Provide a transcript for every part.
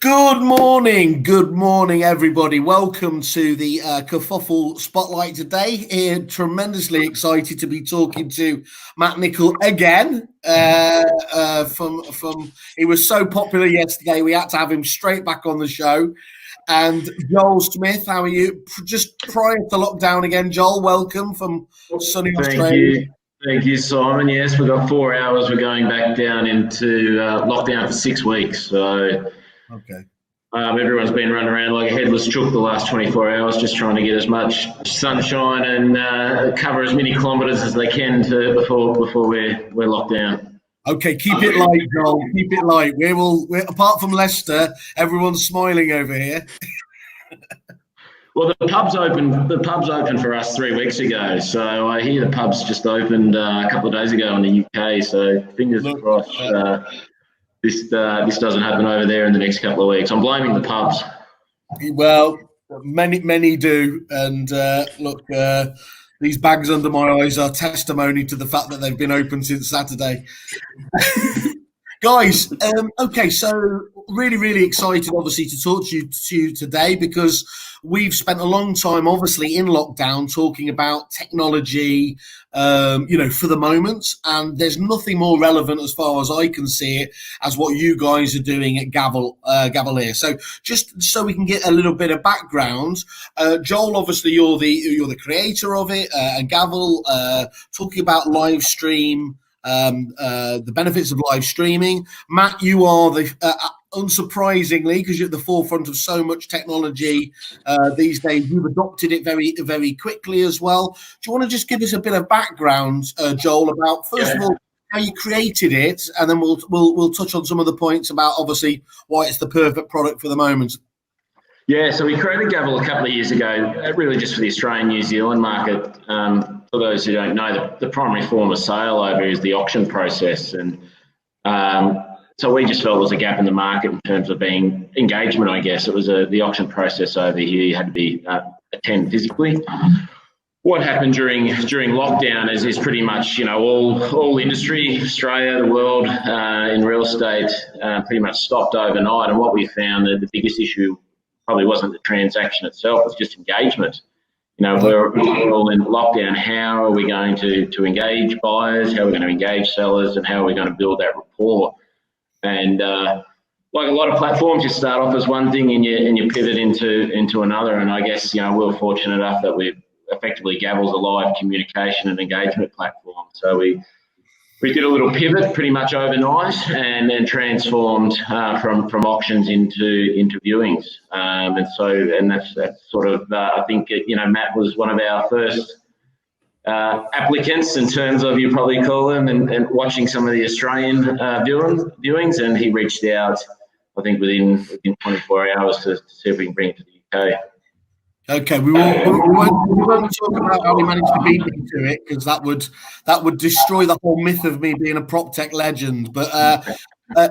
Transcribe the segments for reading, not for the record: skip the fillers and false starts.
Good morning, everybody. Welcome to the Kerfuffle Spotlight today. Here, tremendously excited to be talking to Matt Nicol again. From he was so popular yesterday, we had to have him straight back on the show. And Joel Smith, how are you? Just prior to lockdown again, Joel. Welcome from sunny Australia. Thank you, Simon. Yes, we've got 4 hours. We're going back down into lockdown for 6 weeks. So. Okay. Everyone's been running around like a headless chook the last 24 hours, just trying to get as much sunshine and cover as many kilometres as they can before we're locked down. Okay, keep it light, Joel. Keep it light. We're apart from Leicester, everyone's smiling over here. Well, the pub's opened for us 3 weeks ago. So I hear the pub's just opened a couple of days ago in the UK. So fingers crossed. This doesn't happen over there in the next couple of weeks. I'm blaming the pubs. Well, many do, and look, these bags under my eyes are testimony to the fact that they've been open since Saturday. Guys, okay, so really excited, obviously, to talk to you today because we've spent a long time, obviously, in lockdown talking about technology, for the moment, and there's nothing more relevant as far as I can see it as what you guys are doing at GAVL here. So just so we can get a little bit of background, Joel, obviously, you're the creator of it, and GAVL, talking about live stream. The benefits of live streaming. Matt, you are unsurprisingly, because you're at the forefront of so much technology these days, you've adopted it very quickly as well. Do you want to just give us a bit of background, Joel, about first of all how you created it, and then we'll touch on some of the points about obviously why it's the perfect product for the moment. Yeah, so we created GAVL a couple of years ago, really just for the Australian New Zealand market. For those who don't know, the primary form of sale over is the auction process, and so we just felt there was a gap in the market in terms of being engagement. I guess it was the auction process over here. You had to be attend physically. What happened during lockdown is pretty much all industry, Australia, the world in real estate pretty much stopped overnight. And what we found that the biggest issue probably wasn't the transaction itself; it was just engagement. We're all in lockdown. How are we going to engage buyers? How are we going to engage sellers? And how are we going to build that rapport? And like a lot of platforms, you start off as one thing and you pivot into another. And I guess we're fortunate enough that we effectively GAVL's a live communication and engagement platform. So we did a little pivot pretty much overnight and then transformed from auctions into viewings. And that's sort of, I think, Matt was one of our first applicants in terms of, you probably call them, and watching some of the Australian viewings. And he reached out, I think, within 24 hours to see if we can bring it to the UK. Okay, we won't talk about how we managed to beat me to it because that would destroy the whole myth of me being a prop tech legend. But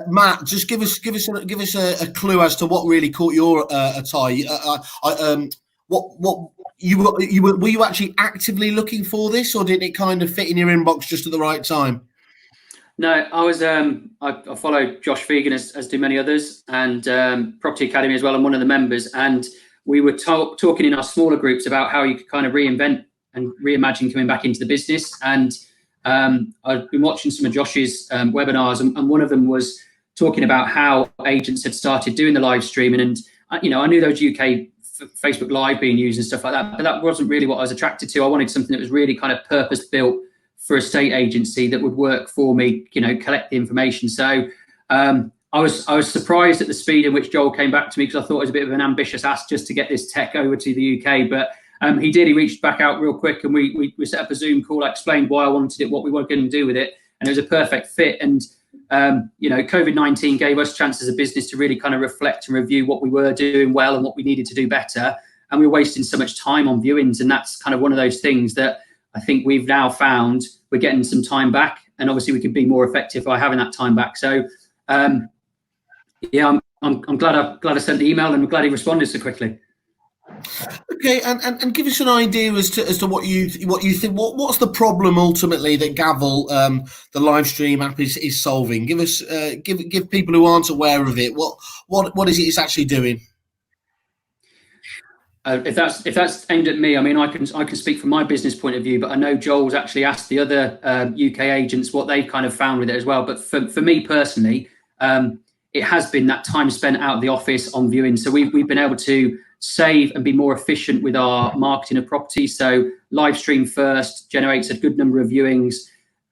Matt, just give us a clue as to what really caught your eye. Were you actually actively looking for this, or did it kind of fit in your inbox just at the right time? No, I was. I follow Josh Vegan as do many others, and Property Academy as well. I'm one of the members, and we were talking in our smaller groups about how you could kind of reinvent and reimagine coming back into the business. And I've been watching some of Josh's webinars, and one of them was talking about how agents had started doing the live streaming. And I knew those UK Facebook Live being used and stuff like that, but that wasn't really what I was attracted to. I wanted something that was really kind of purpose built for a state agency that would work for me, collect the information. So I was surprised at the speed in which Joel came back to me, because I thought it was a bit of an ambitious ask just to get this tech over to the UK. But he did. He reached back out real quick, and we set up a Zoom call. I explained why I wanted it, what we were going to do with it, and it was a perfect fit. And COVID-19 gave us chance as a business to really kind of reflect and review what we were doing well and what we needed to do better. And we were wasting so much time on viewings, and that's kind of one of those things that I think we've now found we're getting some time back, and obviously we can be more effective by having that time back. So. Yeah, I'm glad I sent the email, and I'm glad he responded so quickly. Okay, and give us an idea as to what you think. What's the problem ultimately that GAVL, the live stream app, is solving? Give us give people who aren't aware of it what is it it's actually doing? If that's aimed at me, I mean, I can speak from my business point of view, but I know Joel's actually asked the other UK agents what they've kind of found with it as well. But for me personally, it has been that time spent out of the office on viewing. So we've been able to save and be more efficient with our marketing of properties. So live stream first generates a good number of viewings.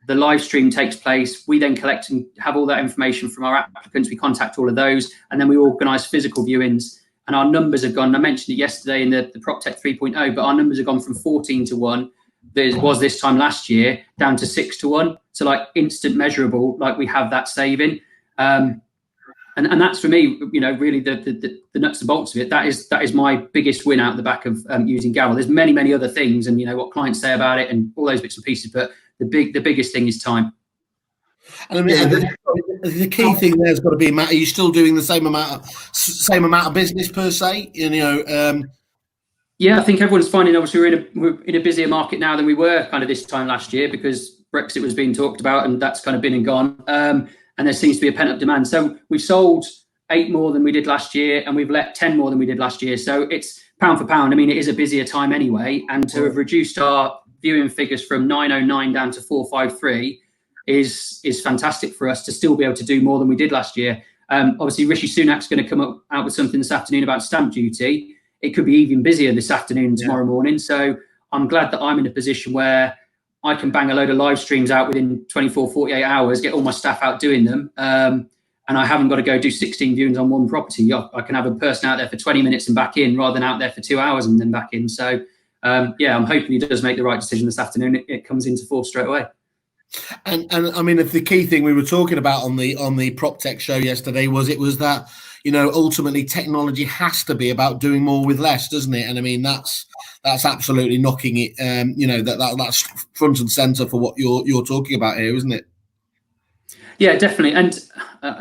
The live stream takes place. We then collect and have all that information from our applicants. We contact all of those, and then we organise physical viewings. And our numbers have gone, I mentioned it yesterday in the PropTech 3.0, but our numbers have gone from 14 to 1, there was this time last year, down to 6 to 1. So like instant measurable, like we have that saving. And that's for me, you know, really the nuts and bolts of it. That is my biggest win out the back of using GAVL. There's many other things, and you know what clients say about it and all those bits and pieces, but the biggest thing is time. And I mean, the key thing there's got to be, Matt, are you still doing the same amount of business per se? You know, yeah, I think everyone's finding, obviously we're in a busier market now than we were kind of this time last year, because Brexit was being talked about and that's kind of been and gone. And there seems to be a pent up demand. So we've sold 8 more than we did last year, and we've let 10 more than we did last year. So it's pound for pound. I mean, it is a busier time anyway. And to have reduced our viewing figures from 909 down to 453 is fantastic for us to still be able to do more than we did last year. Obviously, Rishi Sunak's going to come out with something this afternoon about stamp duty. It could be even busier this afternoon, tomorrow morning. So I'm glad that I'm in a position where I can bang a load of live streams out within 24, 48 hours, get all my staff out doing them. And I haven't got to go do 16 viewings on one property. I can have a person out there for 20 minutes and back in, rather than out there for 2 hours and then back in. So, yeah, I'm hoping he does make the right decision this afternoon. It comes into force straight away. And I mean, if the key thing we were talking about on the PropTech show yesterday was that, you know, ultimately technology has to be about doing more with less, doesn't it? And I mean, that's absolutely knocking it. You know, that's front and center for what you're talking about here, isn't it? Yeah, definitely. And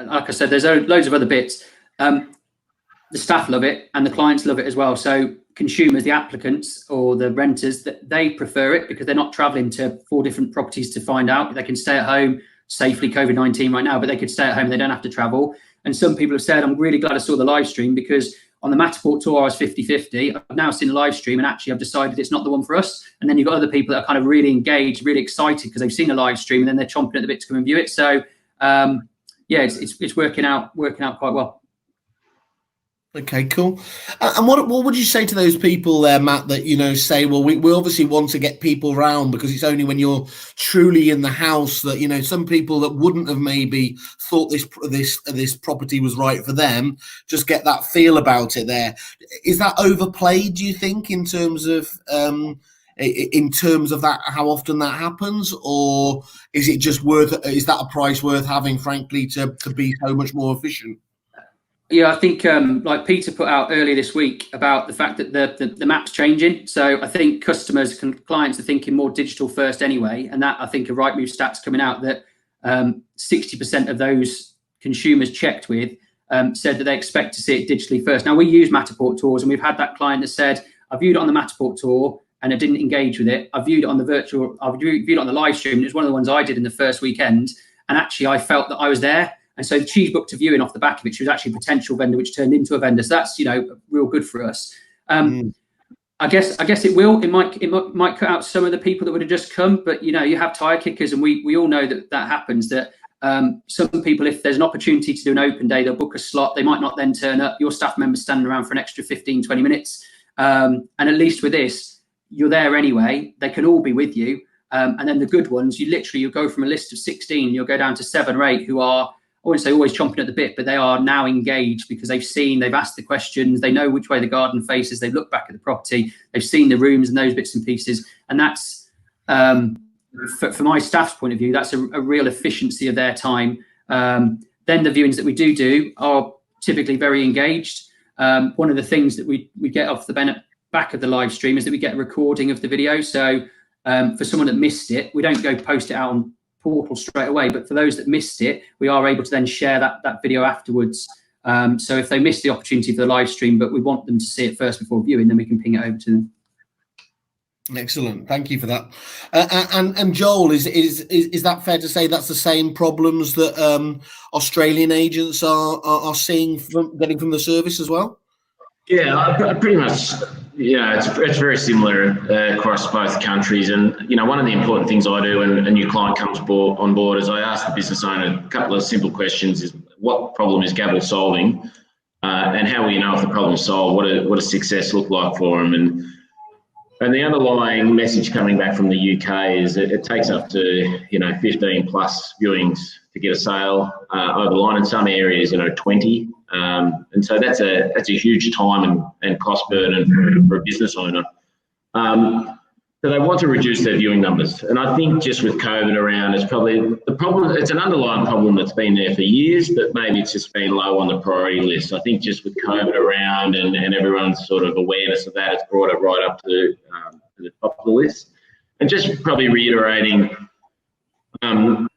like I said, there's loads of other bits. The staff love it and the clients love it as well. So consumers, the applicants or the renters, that they prefer it because they're not traveling to 4 different properties to find out. They can stay at home safely, COVID-19 right now, but they could stay at home. They don't have to travel. And some people have said, I'm really glad I saw the live stream, because on the Matterport tour, I was 50-50. I've now seen the live stream and actually I've decided it's not the one for us. And then you've got other people that are kind of really engaged, really excited because they've seen a live stream and then they're chomping at the bit to come and view it. So yeah, it's working out quite well. Okay, cool. And what would you say to those people there, Matt, that, you know, say, well, we obviously want to get people around because it's only when you're truly in the house that, you know, some people that wouldn't have maybe thought this property was right for them just get that feel about it there. Is that overplayed, do you think, in terms of that, how often that happens, or is it just is that a price worth having, frankly, to be so much more efficient? Yeah, I think like Peter put out earlier this week about the fact that the map's changing. So I think customers and clients are thinking more digital first anyway. And that, I think, a Rightmove stats coming out that 60% of those consumers checked with said that they expect to see it digitally first. Now, we use Matterport tours, and we've had that client that said, I viewed it on the Matterport tour and I didn't engage with it. I viewed it on the live stream. And it was one of the ones I did in the first weekend. And actually, I felt that I was there. And so she's booked a viewing off the back of it. She was actually a potential vendor, which turned into a vendor. So that's, you know, real good for us. I guess it will. It might cut out some of the people that would have just come. But, you know, you have tire kickers, and we all know that happens. That some people, if there's an opportunity to do an open day, they'll book a slot. They might not then turn up. Your staff members standing around for an extra 15, 20 minutes. And at least with this, you're there anyway. They can all be with you. And then the good ones, you'll go from a list of 16, you'll go down to 7 or 8 who are, I wouldn't say always chomping at the bit, but they are now engaged because they've asked the questions, they know which way the garden faces, they've looked back at the property, they've seen the rooms and those bits and pieces. And that's, for my staff's point of view, that's a real efficiency of their time. Then the viewings that we do are typically very engaged. One of the things that we get off the back of the live stream is that we get a recording of the video. So for someone that missed it, we don't go post it out on portal straight away, but for those that missed it, we are able to then share that video afterwards So if they miss the opportunity for the live stream, but we want them to see it first before viewing, then we can ping it over to them. Excellent, thank you for that. And Joel, is that fair to say that's the same problems that Australian agents are seeing getting from the service as well? Yeah, pretty much. Yeah, it's very similar across both countries. And one of the important things I do when a new client comes on board is I ask the business owner a couple of simple questions: is what problem is GAVL solving, and how will you know if the problem is solved? What does success look like for them? And the underlying message coming back from the UK is that it takes up to 15 plus viewings to get a sale over the line. In some areas, 20. And so that's a huge time and cost burden for a business owner. So they want to reduce their viewing numbers. And I think just with COVID around, it's probably the problem. It's an underlying problem that's been there for years, but maybe it's just been low on the priority list. I think just with COVID around and everyone's sort of awareness of that, it's brought it right up to the top of the list. And just probably reiterating, the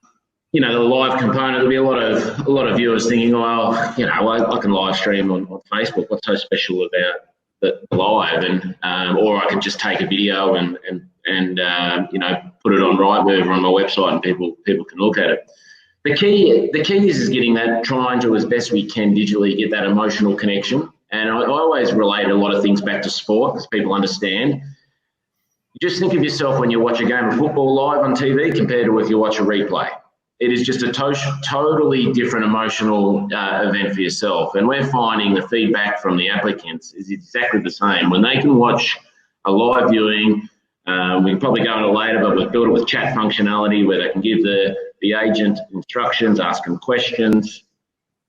live component. There'll be a lot of viewers thinking, well, I can live stream on Facebook. What's so special about the live? And or I can just take a video and put it on Rightmove or on my website, and people can look at it. The key is trying to, as best we can digitally, get that emotional connection. And I always relate a lot of things back to sport, because people understand. Just think of yourself when you watch a game of football live on TV compared to if you watch a replay. It is just a totally different emotional event for yourself. And we're finding the feedback from the applicants is exactly the same. When they can watch a live viewing, we can probably go into it later, but we've built it with chat functionality where they can give the agent instructions, ask them questions.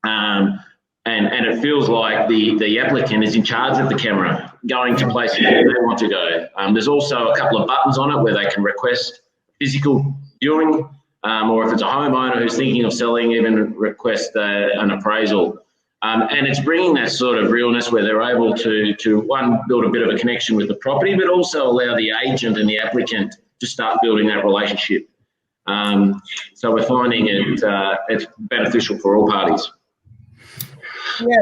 And it feels like the applicant is in charge of the camera, going to places where they want to go. There's also a couple of buttons on it where they can request physical viewing, or if it's a homeowner who's thinking of selling, even request an appraisal. And it's bringing that sort of realness where they're able to one, build a bit of a connection with the property, but also allow the agent and the applicant to start building that relationship. So we're finding it's beneficial for all parties. Yeah,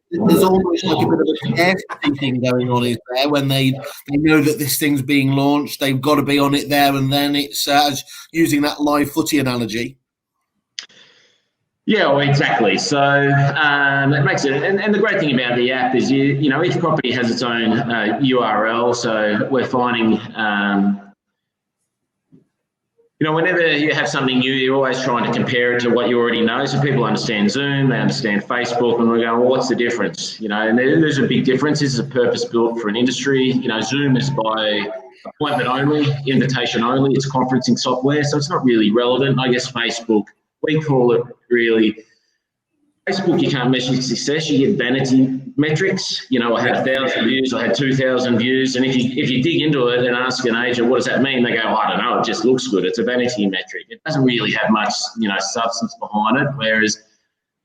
there's almost like a bit of a scarcity thing going on, is there? When they know that this thing's being launched, they've got to be on it there and then. It's using that live footy analogy. Yeah, well, exactly. So it makes it, and the great thing about the app is each property has its own URL. So we're finding. Whenever you have something new, you're always trying to compare it to what you already know. So people understand Zoom, they understand Facebook, and we're going, well, what's the difference? And there's a big difference. This is a purpose built for an industry. Zoom is by appointment only, invitation only. It's conferencing software, so it's not really relevant. I guess Facebook, we call it really. Facebook, you can't measure success. You get vanity metrics. I had 1,000 views, I had 2,000 views, and if you dig into it and ask an agent, what does that mean? They go, I don't know. It just looks good. It's a vanity metric. It doesn't really have much, substance behind it. Whereas,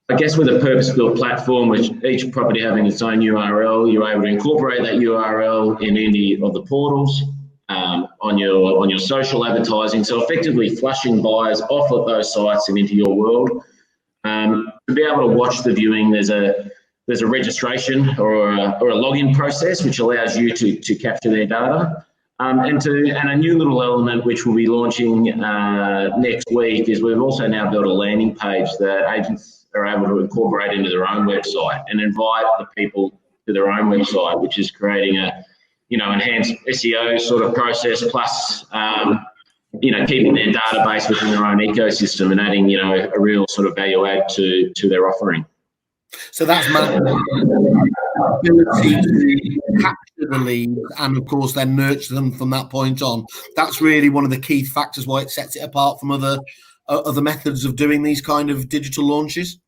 I guess with a purpose-built platform, which each property having its own URL, you're able to incorporate that URL in any of the portals, on your social advertising. So effectively flushing buyers off of those sites and into your world. To be able to watch the viewing, there's a registration or a login process which allows you to capture their data. And a new little element which we'll be launching next week is we've also now built a landing page that agents are able to incorporate into their own website and invite the people to their own website, which is creating a enhanced SEO sort of process, plus keeping their database within their own ecosystem and adding, a real sort of value add to their offering. So that's my ability to capture the leads and, of course, then nurture them from that point on. That's really one of the key factors why it sets it apart from other methods of doing these kind of digital launches.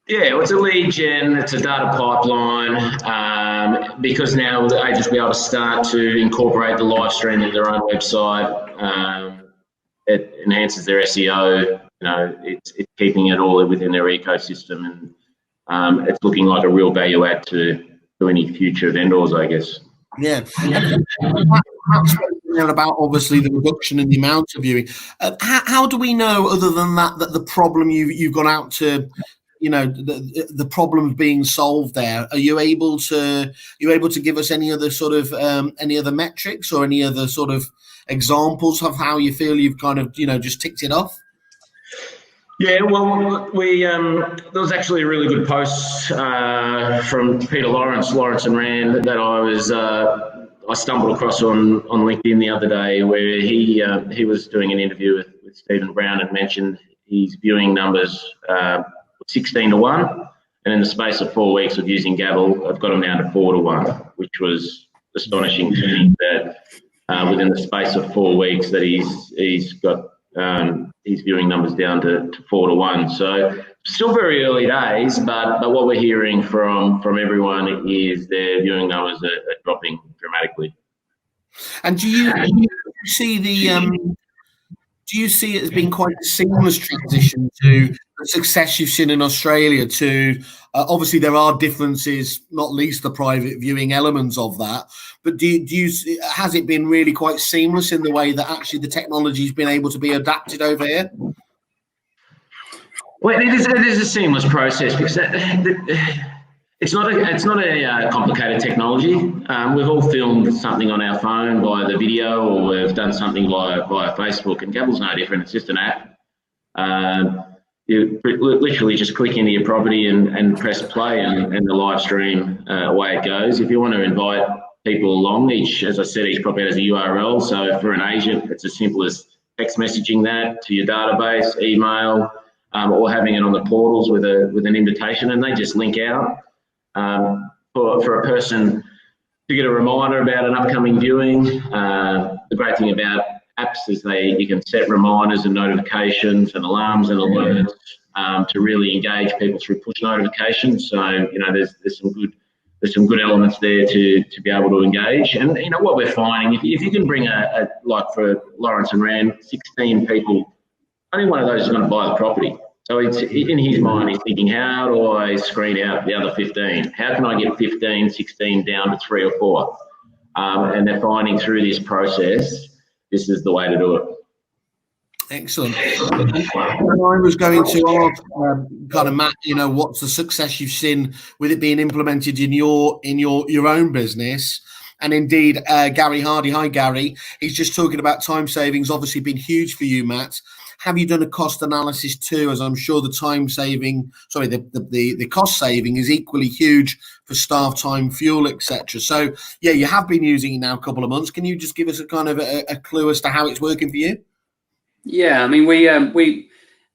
Yeah, well, it's a lead gen, it's a data pipeline, because now the agents will be able to start to incorporate the live stream in their own website. It enhances their SEO, it's keeping it all within their ecosystem, and it's looking like a real value add to any future vendors, I guess. Yeah. About obviously the reduction in the amount of viewing. How do we know, other than that the problem you've gone out to the problems being solved there. Are you able to give us any other sort of any other metrics or any other sort of examples of how you feel you've kind of just ticked it off? Yeah, well, there was actually a really good post from Peter Lawrence and Rand that I stumbled across on LinkedIn the other day, where he was doing an interview with Stephen Brown and mentioned his viewing numbers 16 to 1, and in the space of 4 weeks of using GAVL, I've got them down to 4 to 1, which was astonishing to me that within the space of 4 weeks that he's got his viewing numbers down to 4 to 1. So still very early days, but what we're hearing from everyone is their viewing numbers are dropping dramatically. And do you see do you see it as being quite a seamless transition to the success you've seen in Australia to obviously there are differences, not least the private viewing elements of that, but has it been really quite seamless in the way that actually the technology's been able to be adapted over here? Well, it is a seamless process because it's not a complicated technology. We've all filmed something on our phone via the video, or we've done something via Facebook, and GAVL's no different. It's just an app. You literally just click into your property and press play, and the live stream, away it goes. If you want to invite people along, as I said, each property has a URL. So for an agent, it's as simple as text messaging that to your database, email, or having it on the portals with an invitation, and they just link out. For a person to get a reminder about an upcoming viewing. The great thing about apps is you can set reminders and notifications and alarms and alerts to really engage people through push notifications. So there's some good elements there to be able to engage. And what we're finding, if you can bring like for Lawrence and Rand, 16 people, only one of those is going to buy the property. So it's in his mind, he's thinking, how do I screen out the other 15? How can I get 15, 16 down to 3 or 4? And they're finding through this process, this is the way to do it. Excellent. I was going to ask kind of Matt, what's the success you've seen with it being implemented in your own business? And indeed, Gary Hardy, hi Gary, he's just talking about time savings, obviously been huge for you, Matt. Have you done a cost analysis too? As I'm sure the cost saving is equally huge for staff time, fuel, etc. So yeah, you have been using it now a couple of months. Can you just give us a kind of a clue as to how it's working for you? Yeah, I mean, we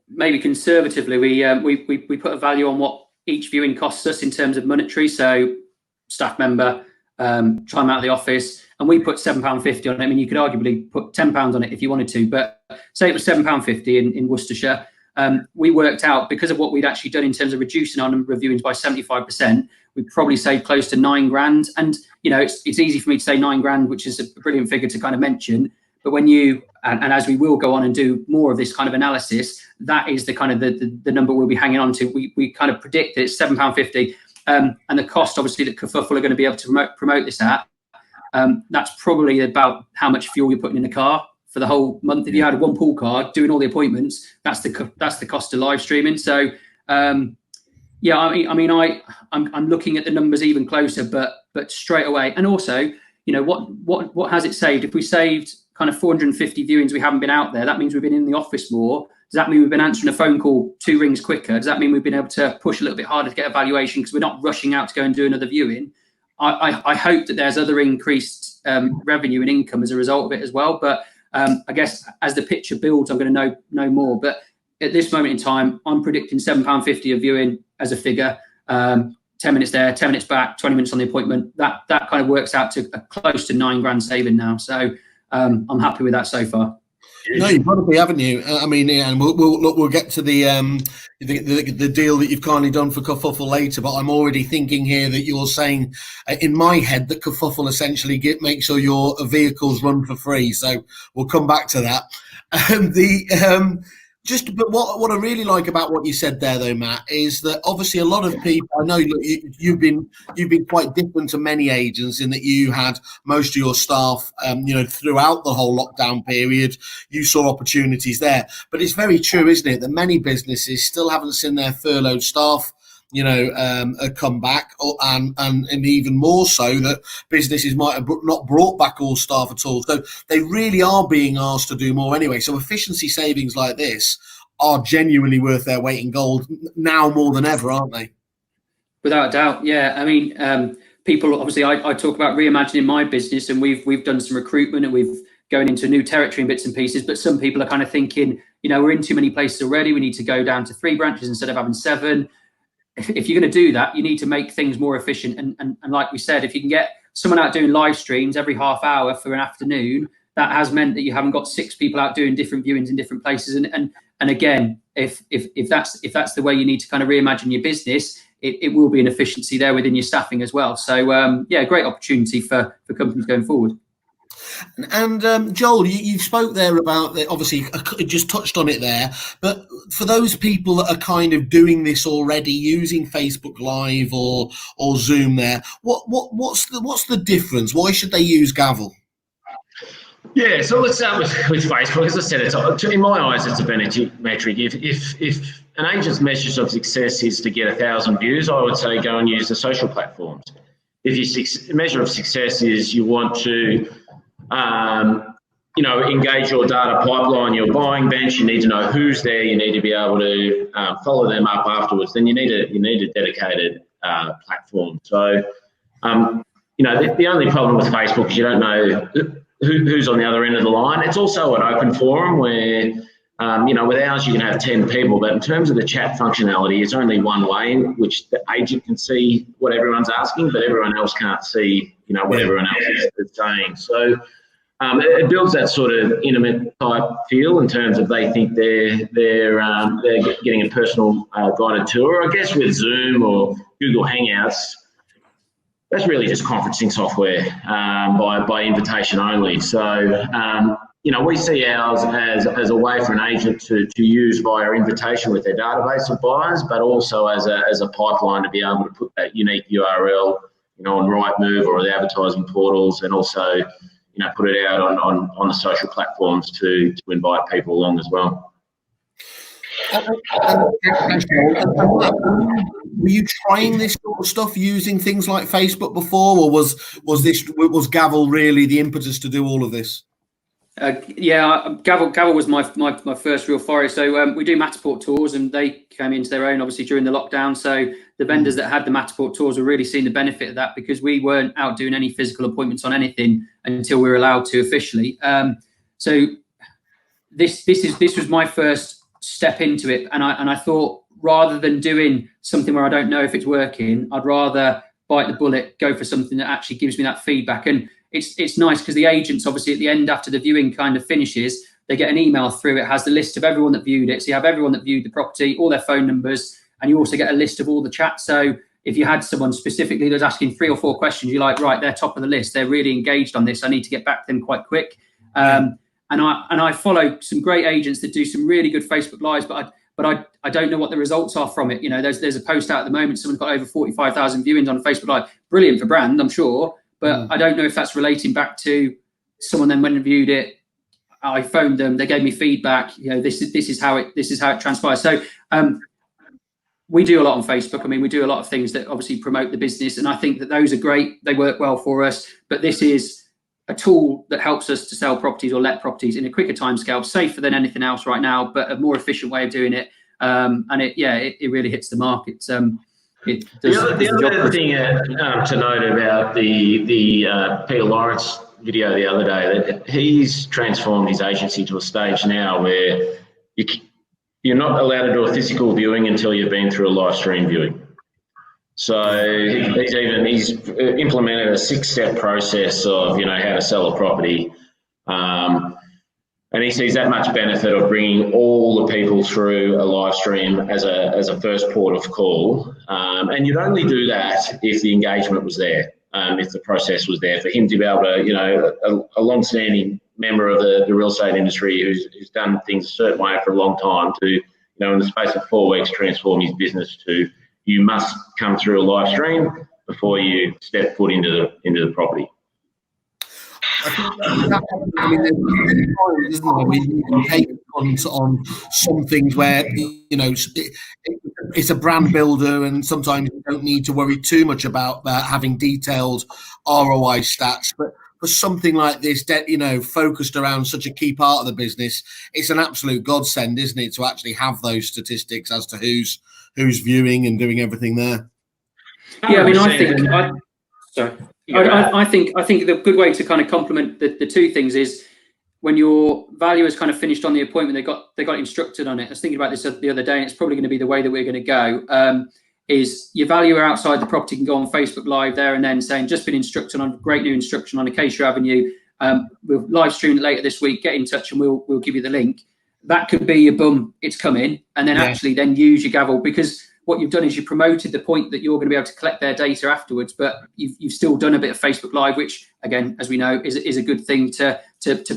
maybe conservatively we put a value on what each viewing costs us in terms of monetary. So staff member, time out of the office, and we put £7.50 on it. I mean, you could arguably put £10 on it if you wanted to, but say it was £7.50 in Worcestershire. We worked out, because of what we'd actually done in terms of reducing our number of viewings by 75%, we probably saved close to £9,000. And it's easy for me to say £9,000, which is a brilliant figure to kind of mention. But when you and as we will go on and do more of this kind of analysis, that is the kind of the number we'll be hanging on to. We kind of predict that it's £7.50, and the cost obviously that Kerfuffle are going to be able to promote this at. That's probably about how much fuel you're putting in the car for the whole month. If you had one pool card doing all the appointments, that's the cost of live streaming. So yeah, I'm looking at the numbers even closer, but straight away. And also, what has it saved? If we saved kind of 450 viewings, we haven't been out there, that means we've been in the office more. Does that mean we've been answering a phone call 2 rings quicker? Does that mean we've been able to push a little bit harder to get a valuation because we're not rushing out to go and do another viewing? I hope that there's other increased revenue and income as a result of it as well. But I guess as the picture builds, I'm going to know more. But at this moment in time, I'm predicting £7.50 a viewing as a figure. 10 minutes there, 10 minutes back, 20 minutes on the appointment. That kind of works out to close to £9,000 saving now. So I'm happy with that so far. No, you've got to be, haven't you? I mean, and we'll get to the deal that you've kindly done for Kerfuffle later. But I'm already thinking here that you're saying in my head that Kerfuffle essentially make sure your vehicles run for free. So we'll come back to that. But what I really like about what you said there, though, Matt, is that obviously a lot of people. I know you've been quite different to many agents in that you had most of your staff, throughout the whole lockdown period. You saw opportunities there, but it's very true, isn't it, that many businesses still haven't seen their furloughed staff come back, and even more so that businesses might have not brought back all staff at all. So they really are being asked to do more anyway. So efficiency savings like this are genuinely worth their weight in gold now more than ever, aren't they? Without a doubt, yeah. I mean, people obviously, I talk about reimagining my business, and we've done some recruitment, and we've going into new territory in bits and pieces. But some people are kind of thinking, we're in too many places already. We need to go down to 3 branches instead of having 7. If you're going to do that, you need to make things more efficient. And like we said, if you can get someone out doing live streams every half hour for an afternoon, that has meant that you haven't got 6 people out doing different viewings in different places. And again, if that's the way you need to kind of reimagine your business, it will be an efficiency there within your staffing as well. So great opportunity for companies going forward. And Joel, you spoke there about, obviously just touched on it there, but for those people that are kind of doing this already, using Facebook Live or Zoom there, what's the difference? Why should they use GAVL? Yeah, so let's start with Facebook. As I said, in my eyes, it's a vanity metric. If an agent's measure of success is to get 1,000 views, I would say go and use the social platforms. If your measure of success is you want to engage your data pipeline, your buying bench, you need to know who's there, you need to be able to follow them up afterwards, then you need a dedicated platform. So, the only problem with Facebook is you don't know who's on the other end of the line. It's also an open forum where, with ours you can have 10 people, but in terms of the chat functionality, it's only one way in which the agent can see what everyone's asking, but everyone else can't see, what everyone else is saying. So it builds that sort of intimate type feel in terms of they think they're getting a personal guided tour. I guess with Zoom or Google Hangouts, that's really just conferencing software by invitation only. So, we see ours as a way for an agent to use via invitation with their database of buyers, but also as a pipeline to be able to put that unique URL, on Rightmove or the advertising portals, and also, put it out on the social platforms to invite people along as well. Were you trying this sort of stuff using things like Facebook before, or was GAVL really the impetus to do all of this? GAVL was my first real foray. So we do Matterport tours, and they came into their own obviously during the lockdown. So the vendors that had the Matterport tours were really seeing the benefit of that, because we weren't out doing any physical appointments on anything until we were allowed to officially. So this was my first step into it, and I thought, rather than doing something where I don't know if it's working, I'd rather bite the bullet, go for something that actually gives me that feedback. And it's nice because the agents, obviously, at the end, after the viewing kind of finishes, they get an email through. It has the list of everyone that viewed it. So you have everyone that viewed the property, all their phone numbers, and you also get a list of all the chats. So if you had someone specifically that was asking 3 or 4 questions, you're like, right, they're top of the list. They're really engaged on this. I need to get back to them quite quick. And I follow some great agents that do some really good Facebook Lives, but I don't know what the results are from it. There's a post out at the moment. Someone's got over 45,000 viewings on a Facebook Live. Brilliant for brand, I'm sure. But I don't know if that's relating back to someone then went and viewed it. I phoned them. They gave me feedback. This is how it transpires. So we do a lot on Facebook. I mean, we do a lot of things that obviously promote the business, and I think that those are great. They work well for us. But this is a tool that helps us to sell properties or let properties in a quicker timescale, safer than anything else right now, but a more efficient way of doing it. And it really hits the market. The other thing to note about the Peter Lawrence video the other day, that he's transformed his agency to a stage now where you're not allowed to do a physical viewing until you've been through a live stream viewing. So he's implemented a 6-step process of how to sell a property, and he sees that much benefit of bringing all the people through a live stream as a first port of call. And you'd only do that if the engagement was there, if the process was there for him to be able to, a long-standing member of the real estate industry who's done things a certain way for a long time to, you know, in the space of 4 weeks, transform his business to, you must come through a live stream before you step foot into the property. I think I mean, there's times, isn't there, where you can take on some things where, you know, it's a brand builder, and sometimes you don't need to worry too much about having detailed ROI stats. But for something like this, you know, focused around such a key part of the business, it's an absolute godsend, isn't it, to actually have those statistics as to who's viewing and doing everything there. Yeah, I mean, I think the good way to kind of complement the two things is when your valuer's kind of finished on the appointment, they got instructed on it. I was thinking about this the other day, and it's probably going to be the way that we're going to go. Is your valuer outside the property can go on Facebook Live there and then saying, just been instructed on great new instruction on Acacia Avenue. We'll live stream it later this week. Get in touch and we'll give you the link. That could be your boom, it's coming, and then actually then use your GAVL, because what you've done is you promoted the point that you're going to be able to collect their data afterwards, but you've still done a bit of Facebook Live, which again, as we know, is a good thing to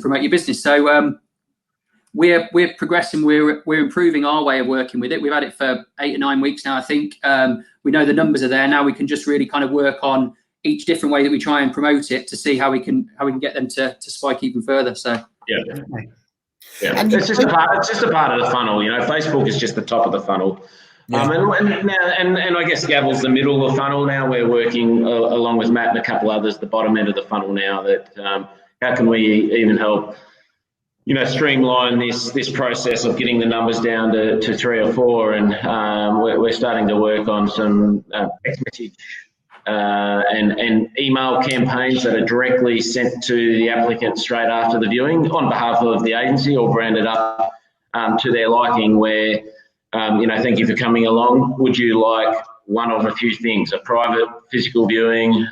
promote your business. So we're progressing, we're improving our way of working with it. We've had it for 8 or 9 weeks now, I think. We know the numbers are there now. We can just really kind of work on each different way that we try and promote it to see how we can get them to spike even further. So yeah, it's just a part of the funnel. You know, Facebook is just the top of the funnel. Yeah. And I guess GAVL's the middle of the funnel now. We're working along with Matt and a couple others, the bottom end of the funnel now. That how can we even help, you know, streamline this process of getting the numbers down to 3 or 4, and we're starting to work on some text message and email campaigns that are directly sent to the applicant straight after the viewing on behalf of the agency, or branded up to their liking, where you know, thank you for coming along. Would you like one of a few things? A private physical viewing?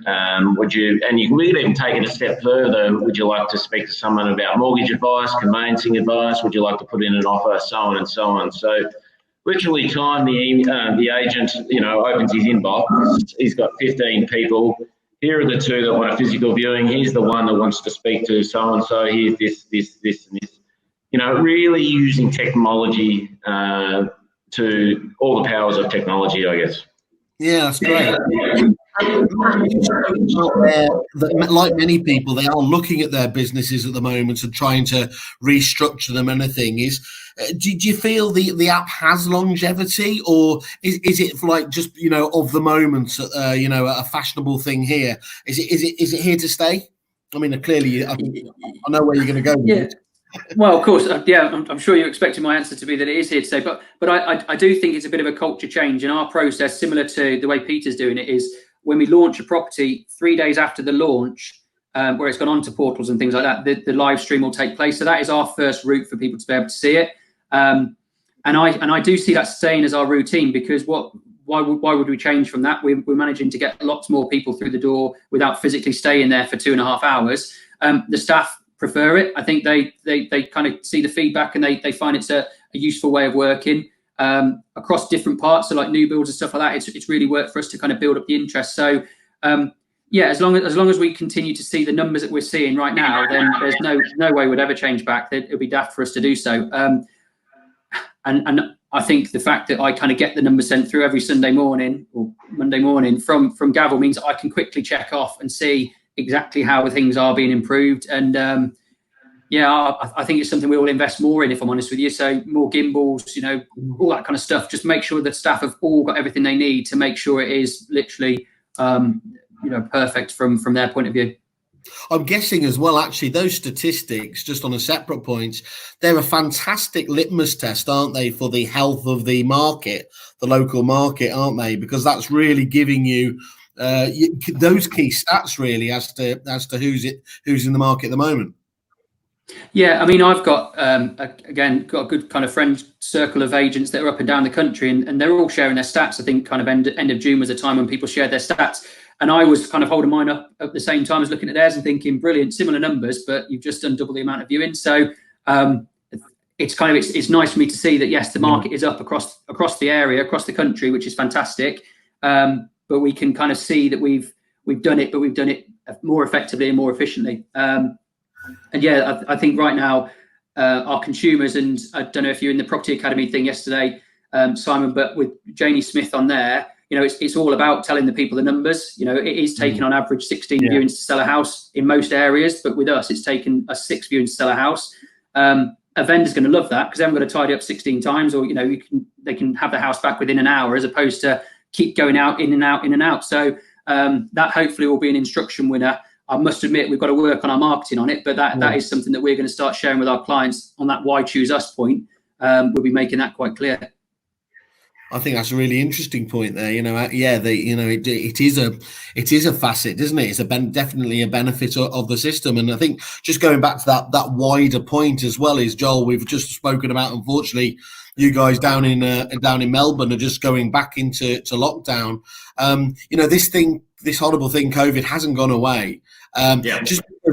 Would you? And you can even take it a step further. Would you like to speak to someone about mortgage advice, conveyancing advice? Would you like to put in an offer? So on and so on. So, literally, time the agent, you know, opens his inbox. He's got 15 people. Here are the 2 that want a physical viewing. Here's the one that wants to speak to so and so. Here's this, and this. You know, really using technology. To all the powers of technology, I guess. Yeah, that's great. Like many people, they are looking at their businesses at the moment and trying to restructure them. And the thing is, do you feel the app has longevity, or is it like just, you know, of the moment, you know, a fashionable thing here? Is it here to stay? I mean, clearly, I know where you're going to go with it. Well, of course, I'm sure you're expecting my answer to be that it is here to stay, but I do think it's a bit of a culture change in our process, similar to the way Peter's doing it. Is when we launch a property, 3 days after the launch, where it's gone onto portals and things like that, the live stream will take place. So that is our first route for people to be able to see it, and I do see that staying as our routine, because why would we change from that? We're managing to get lots more people through the door without physically staying there for 2.5 hours. The staff prefer it. I think they kind of see the feedback, and they find it's a useful way of working across different parts. So like new builds and stuff like that, it's really worked for us to kind of build up the interest. So yeah, as long as we continue to see the numbers that we're seeing right now, then there's no way we'd ever change back. It would be daft for us to do so. And I think the fact that I kind of get the numbers sent through every Sunday morning or Monday morning from GAVL means I can quickly check off and see exactly how things are being improved. And I think it's something we will invest more in, if I'm honest with you. So more gimbals, you know, all that kind of stuff. Just make sure that staff have all got everything they need to make sure it is literally, you know, perfect from their point of view. I'm guessing as well, actually, those statistics, just on a separate point, they're a fantastic litmus test, aren't they, for the health of the market, the local market, aren't they? Because that's really giving you those key stats, really, as to who's in the market at the moment. Yeah, I mean, I've got again got a good kind of friend circle of agents that are up and down the country, and they're all sharing their stats. I think kind of end of June was a time when people shared their stats, and I was kind of holding mine up at the same time as looking at theirs and thinking, brilliant, similar numbers, but you've just done double the amount of viewing. So it's kind of it's nice for me to see that yes, the market is up across the area, across the country, which is fantastic. But we can kind of see that we've done it, but we've done it more effectively and more efficiently. And yeah, I think right now our consumers, and I don't know if you're in the Property Academy thing yesterday, Simon, but with Janie Smith on there, it's all about telling the people the numbers. It is taking on average 16 viewings to sell a house in most areas, but with us, it's taken us 6 viewings to sell a house. A vendor's going to love that because they haven't got to tidy up 16 times, or they can have the house back within an hour, as opposed to keep going out, in and out, in and out. So that hopefully will be an instruction winner. I must admit, we've got to work on our marketing on it, but that is something that we're going to start sharing with our clients on that why choose us point. We'll be making that quite clear. I think that's a really interesting point there. It is a facet, isn't it? It's definitely a benefit of the system. And I think just going back to that wider point as well is, Joel, we've just spoken about, unfortunately, you guys down in Melbourne are just going back into lockdown. This horrible thing, COVID, hasn't gone away.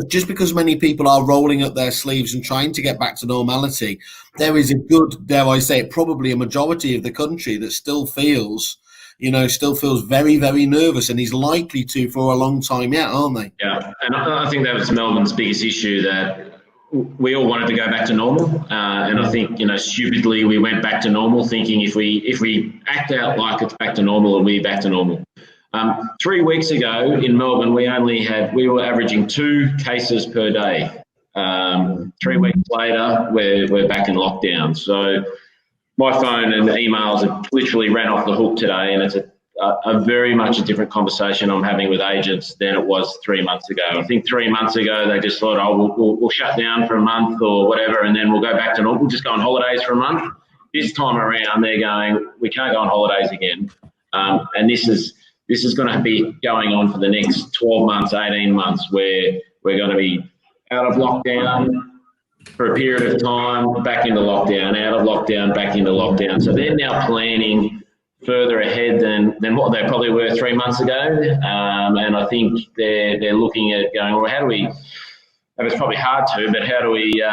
Just because many people are rolling up their sleeves and trying to get back to normality, there is a good, dare I say it, probably a majority of the country that still feels very, very nervous, and is likely to for a long time yet, aren't they? Yeah, and I think that was Melbourne's biggest issue, that we all wanted to go back to normal, and I think stupidly we went back to normal, thinking if we act out like it's back to normal, it'll be back to normal. 3 weeks ago in Melbourne, we were averaging 2 cases per day. 3 weeks later, we're back in lockdown. So my phone and emails have literally ran off the hook today, and it's a very much a different conversation I'm having with agents than it was 3 months ago. I think 3 months ago they just thought, we'll shut down for a month or whatever, and then we'll go back to normal. We'll just go on holidays for a month. This time around, they're going, we can't go on holidays again, and this is going to be going on for the next 12 months, 18 months, where we're going to be out of lockdown for a period of time, back into lockdown, out of lockdown, back into lockdown. So they're now planning further ahead than what they probably were 3 months ago. And I think they're looking at going, well, how do we, it's probably hard to, but how do we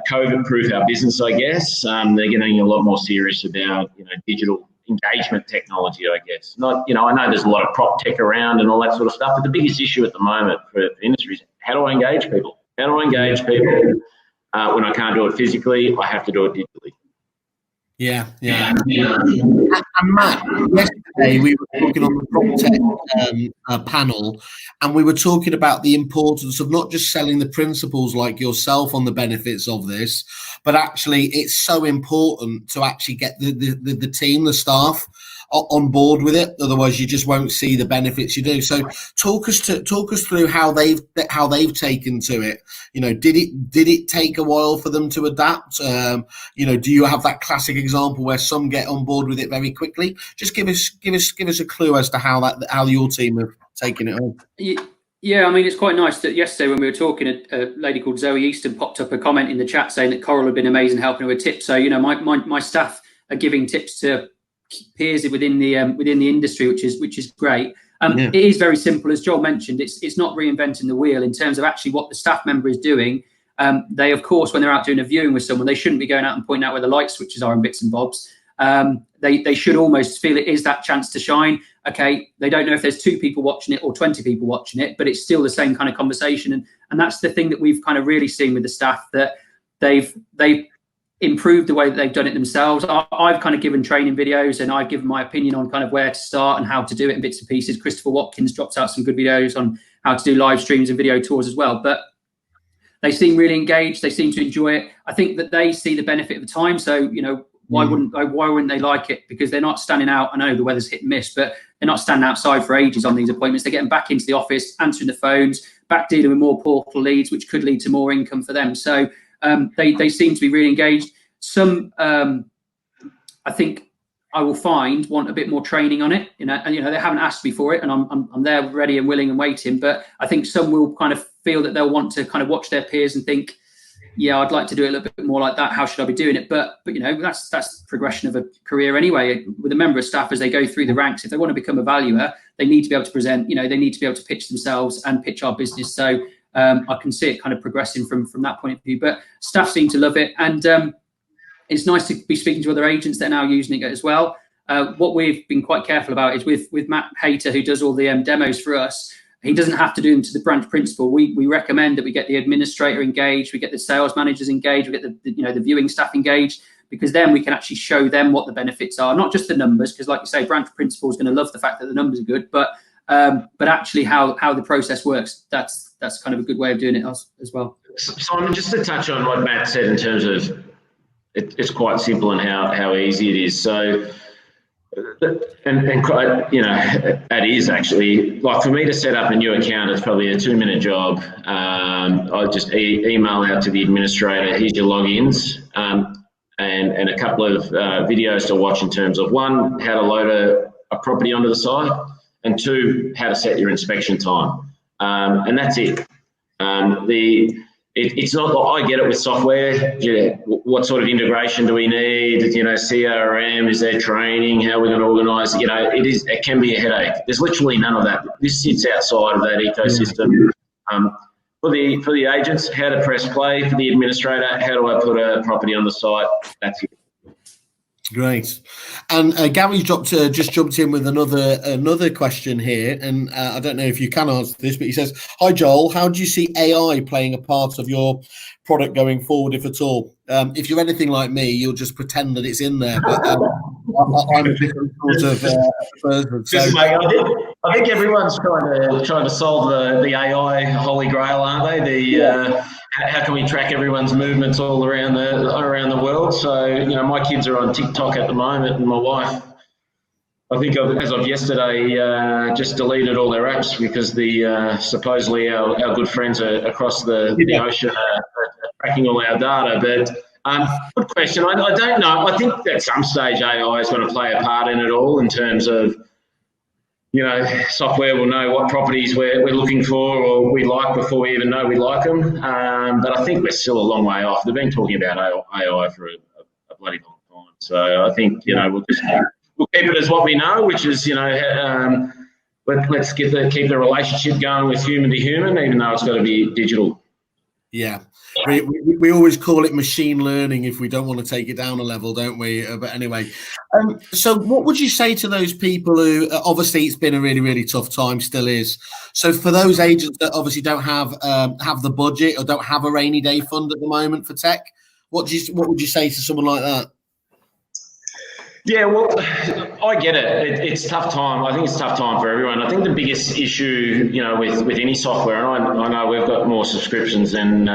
COVID-proof our business, I guess? They're getting a lot more serious about, digital engagement technology, I guess. Not, I know there's a lot of prop tech around and all that sort of stuff, but the biggest issue at the moment for the industry is, how do I engage people? How do I engage people when I can't do it physically? I have to do it digitally. Yeah. And Matt, yesterday we were talking on the PropTech panel, and we were talking about the importance of not just selling the principals like yourself on the benefits of this, but actually it's so important to actually get the team, the staff, on board with it. Otherwise, you just won't see the benefits you do. So, talk us through how they've taken to it. Did it take a while for them to adapt? Do you have that classic example where some get on board with it very quickly? Just give us a clue as to how your team have taken it on. Yeah, I mean, it's quite nice that yesterday when we were talking, a lady called Zoe Easton popped up a comment in the chat saying that Coral had been amazing helping her with tips. So my staff are giving tips to peers within the industry, which is great. It is very simple, as Joel mentioned. It's not reinventing the wheel in terms of actually what the staff member is doing. They, of course, when they're out doing a viewing with someone, they shouldn't be going out and pointing out where the light switches are and bits and bobs. They should almost feel it is that chance to shine. Okay, they don't know if there's 2 people watching it or 20 people watching it, but it's still the same kind of conversation. And that's the thing that we've kind of really seen with the staff, that they've improved the way that they've done it themselves. I've kind of given training videos, and I've given my opinion on kind of where to start and how to do it in bits and pieces. Christopher Watkins drops out some good videos on how to do live streams and video tours as well. But they seem really engaged. They seem to enjoy it. I think that they see the benefit of the time. So, why wouldn't they like it? Because they're not standing out. I know the weather's hit and miss, but they're not standing outside for ages on these appointments. They're getting back into the office, answering the phones, back dealing with more portal leads, which could lead to more income for them. So they seem to be really engaged. Some, I think I will find, want a bit more training on it. And they haven't asked me for it, and I'm there ready and willing and waiting. But I think some will kind of feel that they'll want to kind of watch their peers and think, yeah, I'd like to do it a little bit more like that. How should I be doing it? But that's progression of a career anyway. With a member of staff, as they go through the ranks, if they want to become a valuer, they need to be able to present. They need to be able to pitch themselves and pitch our business. So I can see it kind of progressing from that point of view. But staff seem to love it, and it's nice to be speaking to other agents that are now using it as well. What we've been quite careful about is with Matt Hayter, who does all the demos for us. He doesn't have to do them to the branch principal. We recommend that we get the administrator engaged, we get the sales managers engaged, we get the viewing staff engaged, because then we can actually show them what the benefits are, not just the numbers, because like you say, branch principal is going to love the fact that the numbers are good, but actually how the process works. That's kind of a good way of doing it as well. Simon, just to touch on what Matt said in terms of it's quite simple and how easy it is. So, and quite, that is actually, like, for me to set up a new account, it's probably a 2-minute job. I just email out to the administrator, here's your logins, and a couple of videos to watch in terms of, 1, how to load a property onto the site, and 2, how to set your inspection time. And that's it. It's not, I get it with software. What sort of integration do we need? CRM, is there training? How are we going to organise? It can be a headache. There's literally none of that. This sits outside of that ecosystem. For the agents, how to press play. For the administrator, how do I put a property on the site? That's it. Great. And Gary's just jumped in with another question here, and I don't know if you can answer this, but he says, "Hi Joel, how do you see AI playing a part of your product going forward, if at all? If you're anything like me, you'll just pretend that it's in there, but I'm a different sort of person." So, I think everyone's trying to solve the AI holy grail, aren't they? How can we track everyone's movements all around the world? So, my kids are on TikTok at the moment, and my wife, I think as of yesterday, just deleted all their apps because supposedly our good friends across the ocean are tracking all our data. But good question. I don't know. I think at some stage AI is going to play a part in it all, in terms of, software will know what properties we're looking for or we like before we even know we like them. But I think we're still a long way off. They've been talking about AI for a bloody long time. So I think, we'll keep it as what we know, which is, let's keep the relationship going with human to human, even though it's got to be digital. Yeah. We always call it machine learning if we don't want to take it down a level, don't we? But anyway, so what would you say to those people who, obviously it's been a really, really tough time, still is. So for those agents that obviously don't have the budget or don't have a rainy day fund at the moment for tech, what would you say to someone like that? Yeah, well, I get it. It's a tough time. I think it's a tough time for everyone. I think the biggest issue, with any software, and I know we've got more subscriptions than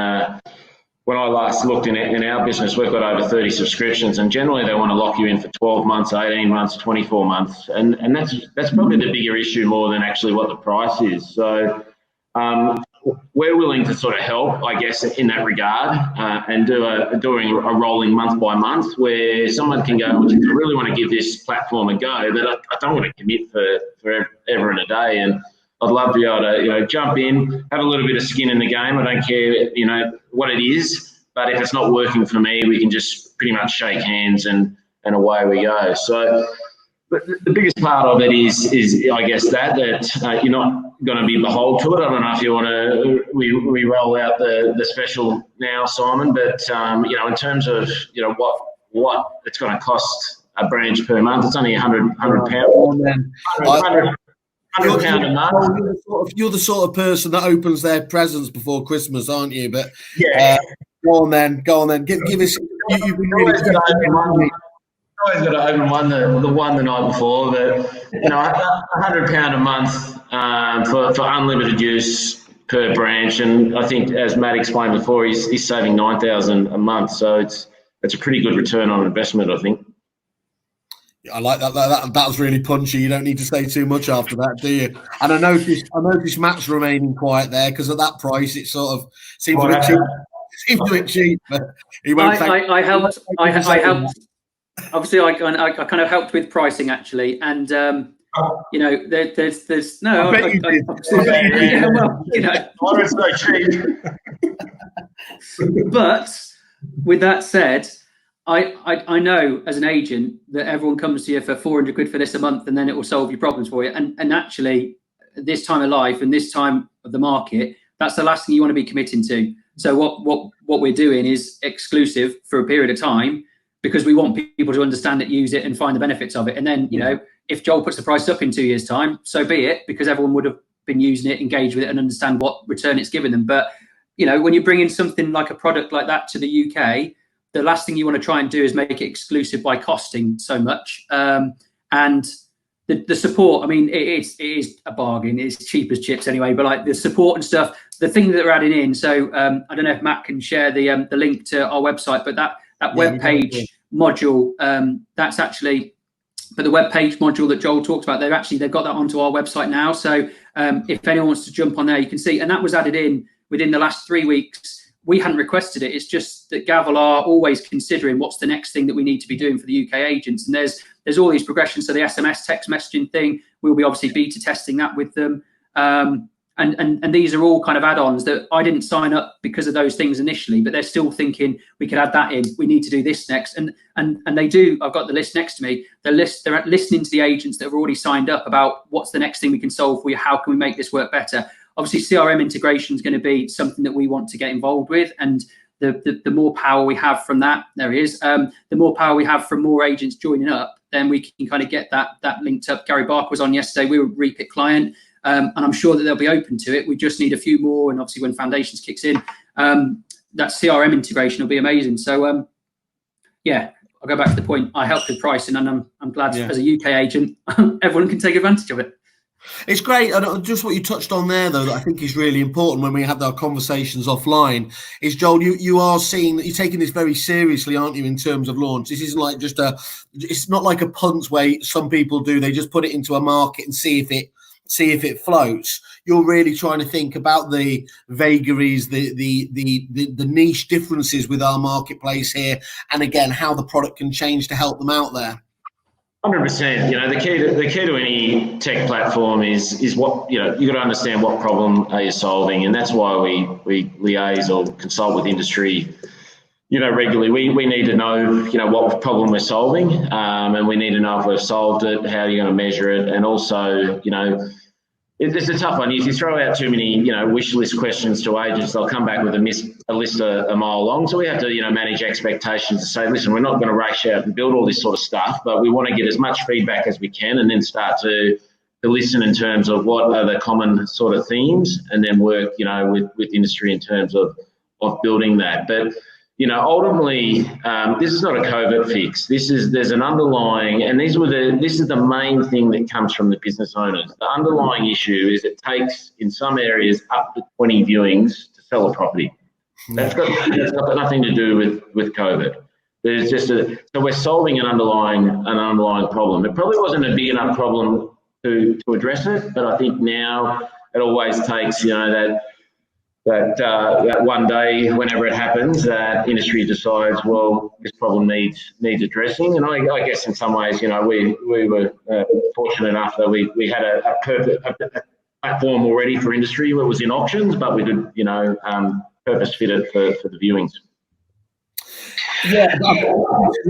when I last looked in our business, we've got over 30 subscriptions, and generally they want to lock you in for 12 months, 18 months, 24 months. And that's probably the bigger issue more than actually what the price is. So we're willing to sort of help, I guess, in that regard, and doing a rolling month by month, where someone can go, I really want to give this platform a go, but I don't want to commit for ever and a day. And I'd love to be able to, jump in, have a little bit of skin in the game. I don't care, what it is, but if it's not working for me, we can just pretty much shake hands and away we go. So, but the biggest part of it is I guess that you're not going to be beholden to it. I don't know if you want to we roll out the special now, Simon, but in terms of what it's going to cost a branch per month, it's only £100 £100 a month. You're the sort of person that opens their presents before Christmas, aren't you? But yeah, go on then. Give us. You've been really I always got to open one the night before, but £100 a month for unlimited use per branch, and I think, as Matt explained before, he's saving $9,000 a month, so it's a pretty good return on investment, I think. I like that. That was really punchy. You don't need to say too much after that, do you? And I noticed Matt's remaining quiet there, because at that price, it sort of seems a bit cheap. But he won't. I helped. Obviously, I kind of helped with pricing, actually, and there's no. It's so cheap. But with that said, I know as an agent that everyone comes to you for 400 quid for this a month, and then it will solve your problems for you. And actually, this time of life and this time of the market, that's the last thing you want to be committing to. So what we're doing is exclusive for a period of time, because we want people to understand it, use it, and find the benefits of it. And then, if Joel puts the price up in 2 years' time, so be it, because everyone would have been using it, engaged with it, and understand what return it's given them. But you know, when you bring in something like a product like that to the UK, the last thing you want to try and do is make it exclusive by costing so much. And the support, I mean, it is a bargain. It's cheap as chips anyway, but like the support and stuff, the thing that they're adding in. So I don't know if Matt can share the link to our website, but that web page module, that's actually, but the web page module that Joel talked about, they've got that onto our website now. So if anyone wants to jump on there, you can see, and that was added in within the last 3 weeks. We hadn't requested it. It's just that GAVL are always considering what's the next thing that we need to be doing for the UK agents. And there's all these progressions. So the SMS text messaging thing, we'll be obviously beta testing that with them. And these are all kind of add-ons that I didn't sign up because of those things initially, but they're still thinking we could add that in. We need to do this next. And they do. I've got the list next to me. They're listening to the agents that have already signed up about what's the next thing we can solve for you. How can we make this work better? Obviously, CRM integration is going to be something that we want to get involved with, and the more power we have from that, the more power we have from more agents joining up, then we can kind of get that linked up. Gary Barker was on yesterday. We were a repeat client, and I'm sure that they'll be open to it. We just need a few more, and obviously when Foundations kicks in, that CRM integration will be amazing. So yeah, I'll go back to the point. I helped with pricing, and I'm glad as a UK agent, everyone can take advantage of it. It's great. And just what you touched on there, though, that I think is really important when we have our conversations offline, is, Joel, you are seeing that you're taking this very seriously, aren't you, in terms of launch? This isn't like it's not like a punt where some people do. They just put it into a market and see if it floats. You're really trying to think about the vagaries, the niche differences with our marketplace here, and again, how the product can change to help them out there. 100%. You know, the key to any tech platform is what, you know, you got to understand what problem are you solving, and that's why we liaise or consult with industry, you know, regularly. We need to know, you know, what problem we're solving, and we need to know if we've solved it, how you're going to measure it, and also, you know, it's a tough one. If you throw out too many, you know, wish list questions to agents, they'll come back with a list a mile long. So we have to, you know, manage expectations to say, listen, we're not going to rush out and build all this sort of stuff, but we want to get as much feedback as we can, and then start to listen in terms of what are the common sort of themes, and then work, you know, with industry in terms of building that. But you know, ultimately, this is not a COVID fix. There's an underlying, and this is the main thing that comes from the business owners. The underlying issue is it takes, in some areas, up to 20 viewings to sell a property. That's got nothing to do with COVID. There's just so we're solving an underlying problem. It probably wasn't a big enough problem to address it, but I think now it always takes, you know, that one day, whenever it happens, that industry decides, well, this problem needs addressing. And I guess in some ways, you know, we were fortunate enough that we had a perfect platform already for industry where it was in auctions, but we could, you know, purpose fit it for the viewings. Yeah,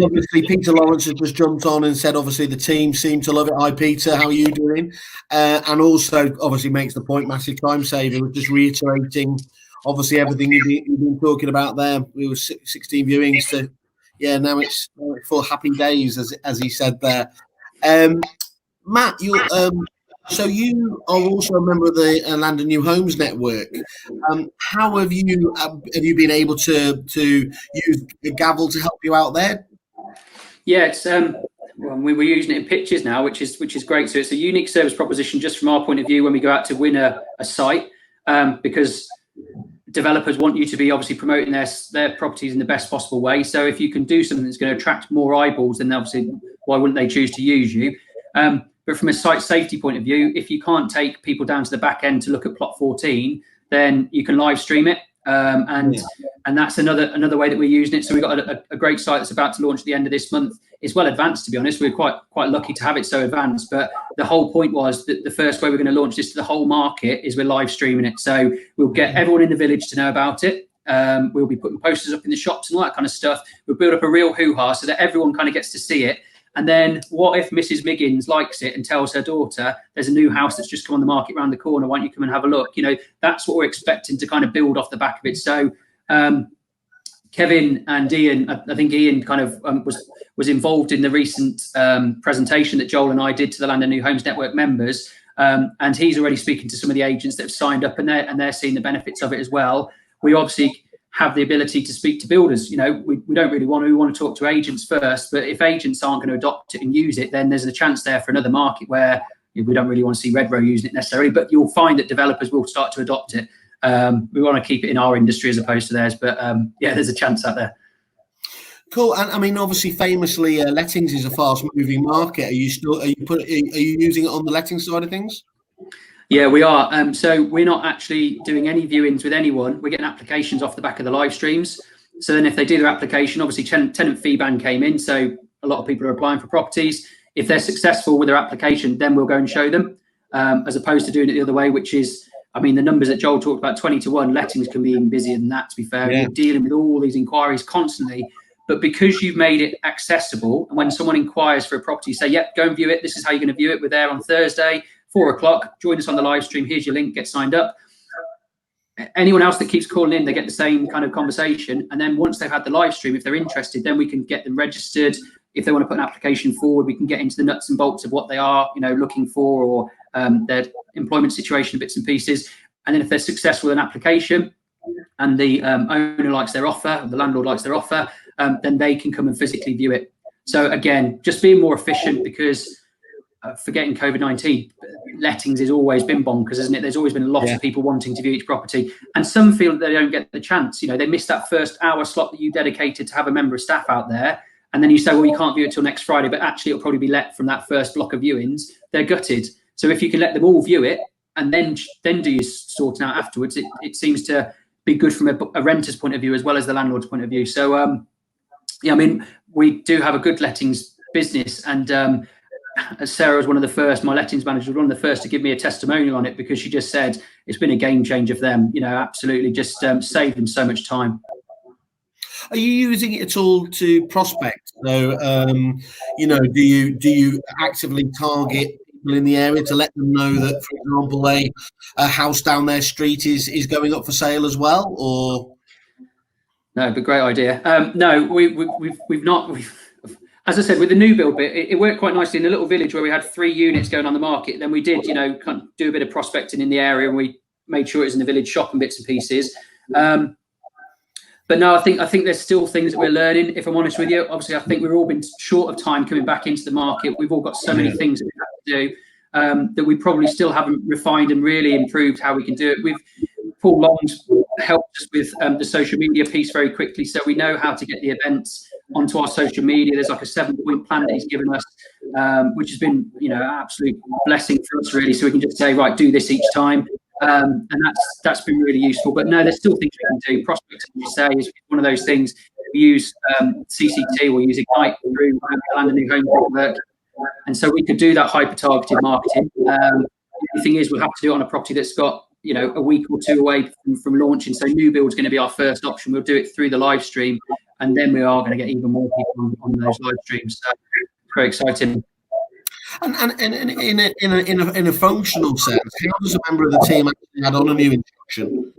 obviously Peter Lawrence has just jumped on and said, obviously the team seem to love it. Hi Peter, how are you doing? And also obviously makes the point, massive time saver, just reiterating obviously everything you've been talking about there. We were 16 viewings to, yeah, now it's for happy days, as he said there. Matt, so you are also a member of the Land and New Homes Network. How have you been able to use GAVL to help you out there? Yeah, it's we're using it in pitches now, which is great. So it's a unique service proposition just from our point of view when we go out to win a site, because developers want you to be obviously promoting their properties in the best possible way. So if you can do something that's going to attract more eyeballs, then obviously why wouldn't they choose to use you? But from a site safety point of view, if you can't take people down to the back end to look at plot 14, then you can live stream it. And that's another way that we're using it. So we've got a great site that's about to launch at the end of this month. It's well advanced, to be honest. We're quite lucky to have it so advanced. But the whole point was that the first way we're going to launch this to the whole market is we're live streaming it. So we'll get everyone in the village to know about it. We'll be putting posters up in the shops and all that kind of stuff. We'll build up a real hoo-ha so that everyone kind of gets to see it. And then what if Mrs. Miggins likes it and tells her daughter, there's a new house that's just come on the market around the corner, why don't you come and have a look? You know, that's what we're expecting to kind of build off the back of it. So Kevin and Ian, I think Ian kind of was involved in the recent presentation that Joel and I did to the Land and New Homes Network members. and he's already speaking to some of the agents that have signed up, and they're seeing the benefits of it as well. We obviously have the ability to speak to builders. You know, we don't really want to. We want to talk to agents first, but if agents aren't going to adopt it and use it, then there's a chance there for another market where we don't really want to see Redrow using it necessarily, but you'll find that developers will start to adopt it. We want to keep it in our industry as opposed to theirs, but yeah, there's a chance out there. Cool. And I mean, obviously, famously, lettings is a fast-moving market. Are you using it on the letting side of things? Yeah, we are. So we're not actually doing any viewings with anyone. We're getting applications off the back of the live streams. So then if they do their application, obviously tenant fee ban came in. So a lot of people are applying for properties. If they're successful with their application, then we'll go and show them, as opposed to doing it the other way, which is, I mean, the numbers that Joel talked about, 20-1, lettings can be even busier than that, to be fair. Yeah. You're dealing with all these inquiries constantly. But because you've made it accessible, and when someone inquires for a property, you say, yep, go and view it. This is how you're going to view it. We're there on Thursday, 4 o'clock. Join us on the live stream. Here's your link. Get signed up. Anyone else that keeps calling in, they get the same kind of conversation. And then once they've had the live stream, if they're interested, then we can get them registered. If they want to put an application forward, we can get into the nuts and bolts of what they are, looking for, or their employment situation, bits and pieces. And then if they're successful with an application and the owner likes their offer, the landlord likes their offer, then they can come and physically view it. So again, just being more efficient, because forgetting COVID-19, lettings has always been bonkers, isn't it? There's always been lots of people wanting to view each property, and some feel that they don't get the chance. They miss that first hour slot that you dedicated to have a member of staff out there, and then you say, well, you can't view it till next Friday, but actually it'll probably be let from that first block of viewings. They're gutted. So if you can let them all view it and then do your sorting out afterwards, it seems to be good from a renter's point of view as well as the landlord's point of view. So yeah, I mean, we do have a good lettings business, and Sarah was one of the first, my lettings manager was one of the first to give me a testimonial on it, because she just said it's been a game changer for them, absolutely just saved them so much time. Are you using it at all to prospect? So, do you actively target people in the area to let them know that, for example, a house down their street is going up for sale as well, or? No, but great idea. No, we've not. As I said, with the new build bit, it worked quite nicely in a little village where we had 3 units going on the market. Then we did, kind of do a bit of prospecting in the area, and we made sure it was in the village shop and bits and pieces. But no, I think there's still things that we're learning, if I'm honest with you. Obviously, I think we've all been short of time coming back into the market. We've all got so many things that we have to do that we probably still haven't refined and really improved how we can do it. Paul Long's helped us with the social media piece very quickly, so we know how to get the events onto our social media. There's like a 7-point plan that he's given us, which has been, an absolute blessing for us, really. So we can just say, right, do this each time. And that's been really useful. But no, there's still things we can do. Prospects, as you say, is one of those things. We use CCT, we'll use Ignite through Land and New Home Network. And so we could do that hyper-targeted marketing. The thing is, we'll have to do it on a property that's got, a week or 2 away from launching. So new build's going to be our first option. We'll do it through the live stream, and then we are going to get even more people on those live streams. So very exciting. And in a functional sense, how does a member of the team actually add on a new instruction?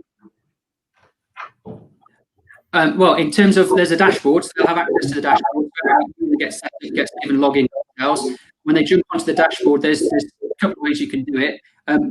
Well, in terms of, there's a dashboard, so they'll have access to the dashboard. Gets given login details. When they jump onto the dashboard, there's a couple of ways you can do it.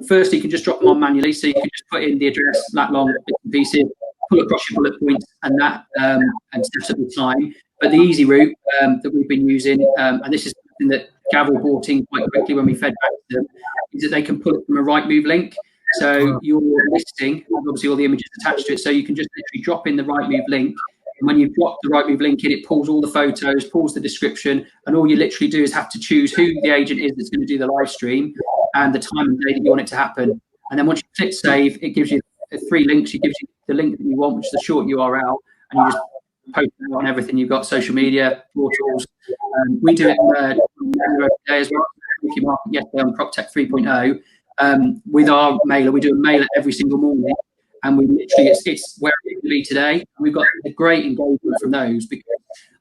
Firstly, you can just drop them on manually, so you can just put in the address, that long bits and pieces, pull across your bullet points, and that, and set up the time. But the easy route that we've been using, and this is something that GAVL brought in quite quickly when we fed back to them, is that they can pull it from a Rightmove link. So your listing, obviously all the images attached to it, so you can just literally drop in the Rightmove link. And when you've dropped the Rightmove link in, it pulls all the photos, pulls the description, and all you literally do is have to choose who the agent is that's going to do the live stream and the time and day that you want it to happen. And then once you click save, it gives you 3 links. It gives you the link that you want, which is a short URL, and you just post it on everything you've got, social media, portals. We do it every day as well. If you market yesterday on PropTech 3.0, with our mailer, we do a mailer every single morning. And we literally, it's where it will be today. We've got a great engagement from those, because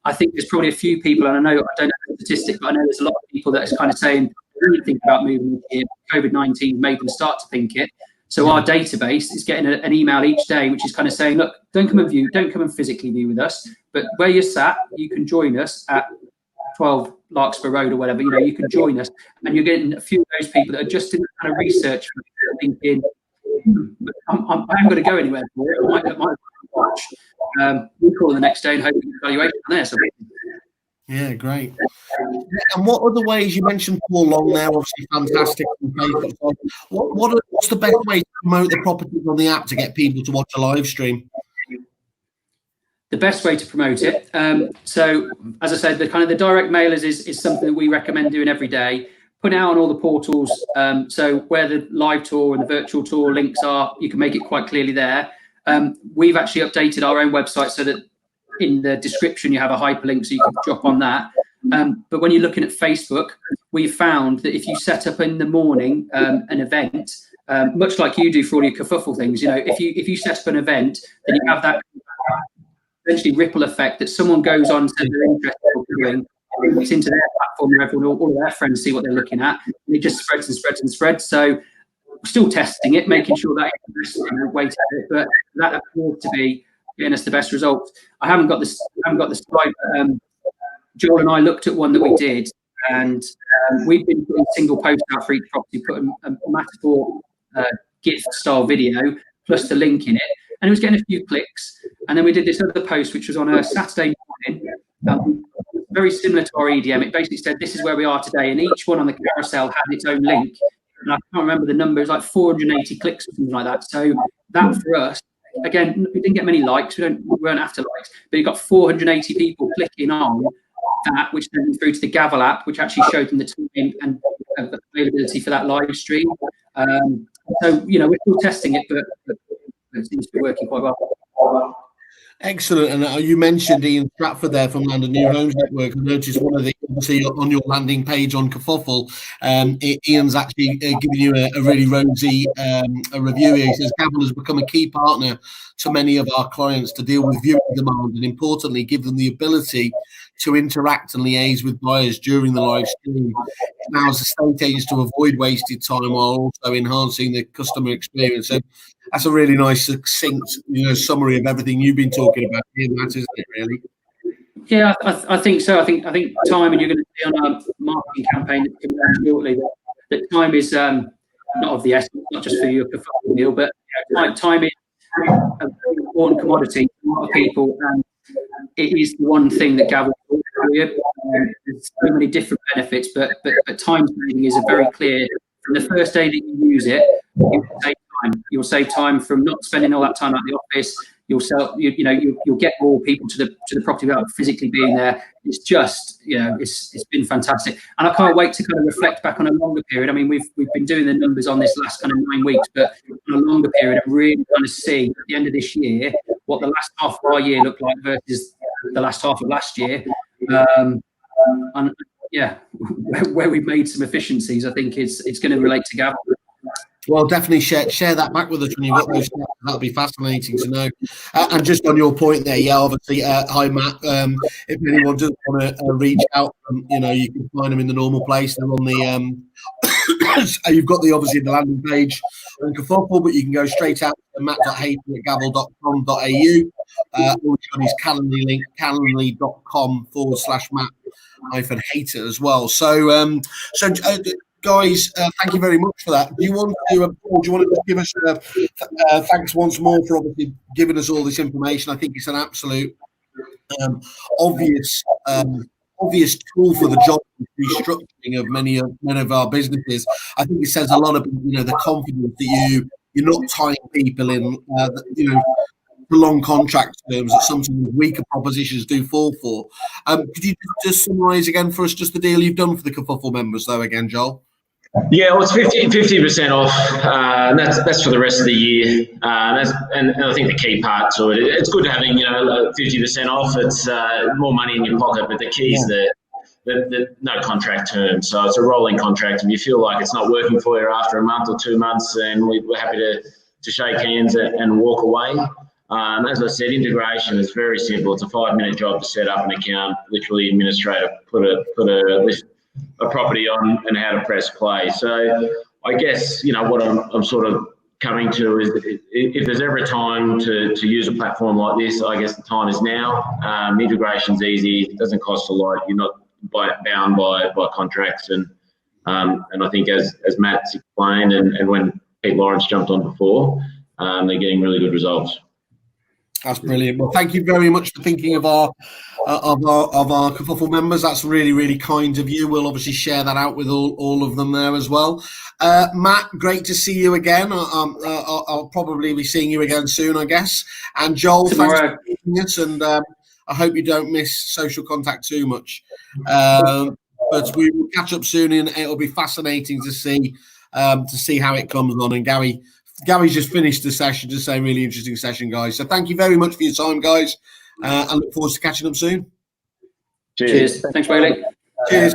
I think there's probably a few people, and I don't know the statistic, but I know there's a lot of people that are kind of saying, I really think about moving here. COVID-19 made them start to think it. So our database is getting an email each day, which is kind of saying, look, don't come and physically view with us, but where you're sat, you can join us at 12 Larkspur Road or whatever, you can join us, and you're getting a few of those people that are just in the kind of research thinking, I haven't got to go anywhere for it. I might watch. We call them the next day and hope evaluation on there. So. Yeah, great. And what other ways, you mentioned Paul Long there, obviously fantastic. What's the best way to promote the properties on the app to get people to watch a live stream? The best way to promote it. So, as I said, the direct mailers is something that we recommend doing every day. Put it out on all the portals. So where the live tour and the virtual tour links are, you can make it quite clearly there. We've actually updated our own website so that in the description you have a hyperlink, so you can drop on that. But when you're looking at Facebook, we've found that if you set up in the morning an event, much like you do for all your kerfuffle things, if you set up an event, then you have that essentially ripple effect that someone goes on to their interest in doing, it's into their platform where everyone, all of their friends see what they're looking at, and it just spreads and spreads and spreads. So we're still testing it, making sure that is the best way to do it, but that appears to be getting us the best results. I haven't got the slide, but Joel and I looked at one that we did, and we've been putting single post out for each property, putting a Matador gift style video plus the link in it, and it was getting a few clicks. And then we did this other post, which was on a Saturday morning, very similar to our EDM. It basically said, this is where we are today, and each one on the carousel had its own link. And I can't remember the number, it was like 480 clicks or something like that. So that for us, again, we didn't get many likes, we weren't after likes, but you got 480 people clicking on that, which then went through to the GAVL app, which actually showed them the time and availability for that live stream. So, we're still testing it, but it seems to be working quite well. Excellent. And you mentioned Ian Stratford there from London New Homes Network. I noticed one of the, obviously on your landing page on Kerfuffle, Ian's actually giving you a really rosy review here. He says, GAVL has become a key partner to many of our clients to deal with viewing demand and, importantly, give them the ability to interact and liaise with buyers during the live stream. It allows estate agents to avoid wasted time while also enhancing the customer experience. So that's a really nice, succinct, summary of everything you've been talking about here, Matt, isn't it, really? Yeah, I think so. I think time, and you're going to see on our marketing campaign that's coming out shortly that time is not of the essence, not just for your kerfuffle meal, but time is a very important commodity to a lot of people, and it is the one thing that GAVL will for you. There's so many different benefits, but time saving is a very clear. From the first day that you use it, you'll save time from not spending all that time at the office. You'll get more people to the property without physically being there. It's just, it's been fantastic, and I can't wait to kind of reflect back on a longer period. I mean, we've been doing the numbers on this last kind of 9 weeks, but on a longer period, and really kind of see at the end of this year what the last half of our year looked like versus the last half of last year. And yeah, where we've made some efficiencies, I think it's going to relate to GAVL. Well, definitely share that back with us when you've got those stats. That'll be fascinating to know. And just on your point there, yeah, obviously, hi Matt. If anyone does want to reach out, you can find them in the normal place. They're on the you've got obviously the landing page on Kerfuffle, but you can go straight out to matt.hater@gavel.com.au, or on his Calendly link, calendly.com/Matt-Hater as well. So guys, thank you very much for that. Do you want to just give us thanks once more for obviously giving us all this information? I think it's an absolute obvious tool for the job restructuring of many of our businesses. I think it says a lot of the confidence that you're not tying people in for long contract terms that sometimes weaker propositions do fall for. Could you just summarise again for us just the deal you've done for the Kerfuffle members though again, Joel? Yeah, well, it's 50% off, and that's for the rest of the year. And I think the key part to it's good having 50% off. It's more money in your pocket, but the key is the no contract term. So it's a rolling contract. If you feel like it's not working for you after a month or 2 months, then we're happy to shake hands and walk away. As I said, integration is very simple. It's a 5-minute job to set up an account. Literally, administrator put a property on and how to press play. So I guess what I'm sort of coming to is if there's ever a time to use a platform like this, I guess the time is now. Integration's easy, it doesn't cost a lot. You're bound by contracts, and I think as Matt's explained, and when Pete Lawrence jumped on before, they're getting really good results. That's brilliant. Well, thank you very much for thinking of our Kerfuffle members. That's really, really kind of you. We'll obviously share that out with all of them there as well. Matt, great to see you again. I'll probably be seeing you again soon, I guess. And Joel, tomorrow. Thanks for joining us, and I hope you don't miss social contact too much. But we will catch up soon, and it'll be fascinating to see how it comes on. And Gary's just finished the session, just a really interesting session, guys. So thank you very much for your time, guys. I look forward to catching up soon. Cheers. Thanks, Bailey. Cheers.